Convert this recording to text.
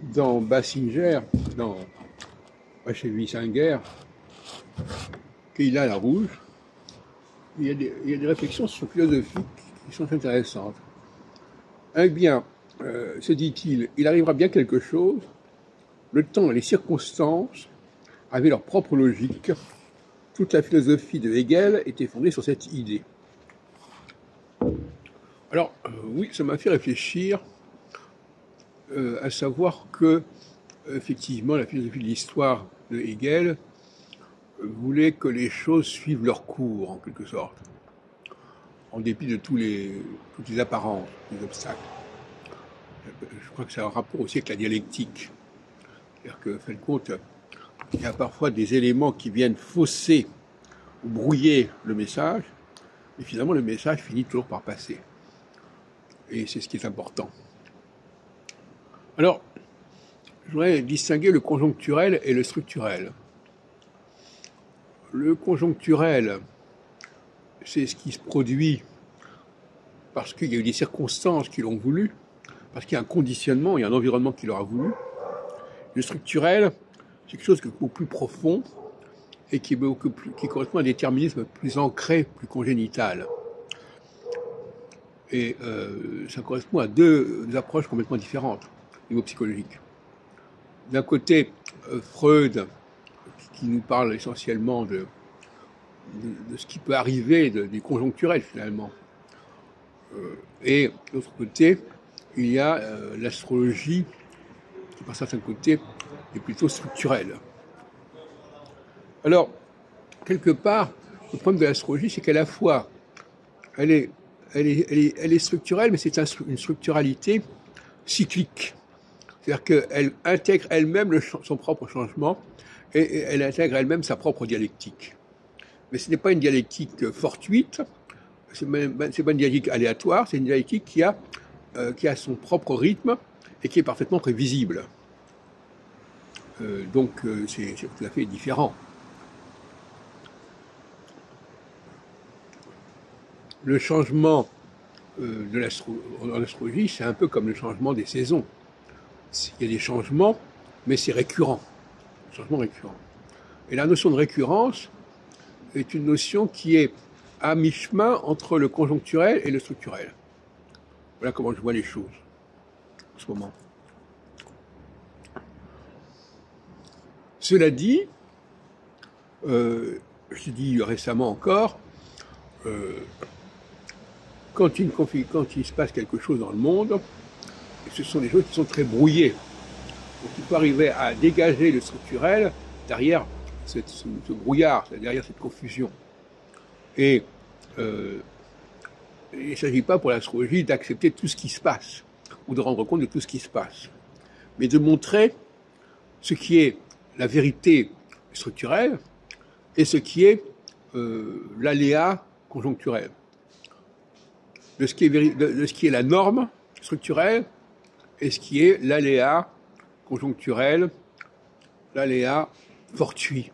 dans Basinger, dans chez Wiesenguer, qu'il a la rouge, il y a des réflexions sur philosophiques qui sont intéressantes. Eh bien, se dit-il, il arrivera bien quelque chose, le temps et les circonstances avaient leur propre logique. Toute la philosophie de Hegel était fondée sur cette idée. Alors, oui, ça m'a fait réfléchir à savoir que, effectivement, la philosophie de l'histoire de Hegel voulait que les choses suivent leur cours, en quelque sorte, en dépit de toutes les apparences, les obstacles. Je crois que ça a un rapport aussi avec la dialectique. C'est-à-dire que, fin de compte, il y a parfois des éléments qui viennent fausser ou brouiller le message, et finalement le message finit toujours par passer. Et c'est ce qui est important. Alors, je voudrais distinguer le conjoncturel et le structurel. Le conjoncturel, c'est ce qui se produit parce qu'il y a eu des circonstances qui l'ont voulu, parce qu'il y a un conditionnement, il y a un environnement qui l'aura voulu. Le structurel, c'est quelque chose de beaucoup plus profond et qui correspond à un déterminisme plus ancré, plus congénital. Et ça correspond à deux approches complètement différentes au niveau psychologique. D'un côté, Freud, qui nous parle essentiellement de ce qui peut arriver, du conjoncturel finalement. Et de l'autre côté, il y a l'astrologie, qui par certains côtés est plutôt structurelle. Alors, quelque part, le problème de l'astrologie, c'est qu'à la fois, elle est structurelle, mais c'est une structuralité cyclique. C'est-à-dire qu'elle intègre elle-même son propre changement et elle intègre elle-même sa propre dialectique. Mais ce n'est pas une dialectique fortuite, c'est pas une dialectique aléatoire, c'est une dialectique qui a son propre rythme et qui est parfaitement prévisible. Donc c'est tout à fait différent. Le changement en astrologie, c'est un peu comme le changement des saisons. Il y a des changements, mais c'est récurrent. Changement récurrent. Et la notion de récurrence est une notion qui est à mi-chemin entre le conjoncturel et le structurel. Voilà comment je vois les choses en ce moment. Cela dit, je dis récemment encore, quand il se passe quelque chose dans le monde, ce sont des choses qui sont très brouillées. Donc il faut arriver à dégager le structurel derrière ce brouillard, derrière cette confusion. Et il ne s'agit pas pour l'astrologie d'accepter tout ce qui se passe, ou de rendre compte de tout ce qui se passe, mais de montrer ce qui est la vérité structurelle et ce qui est l'aléa conjoncturel. De ce qui est la norme structurelle et ce qui est l'aléa conjoncturel, l'aléa fortuit.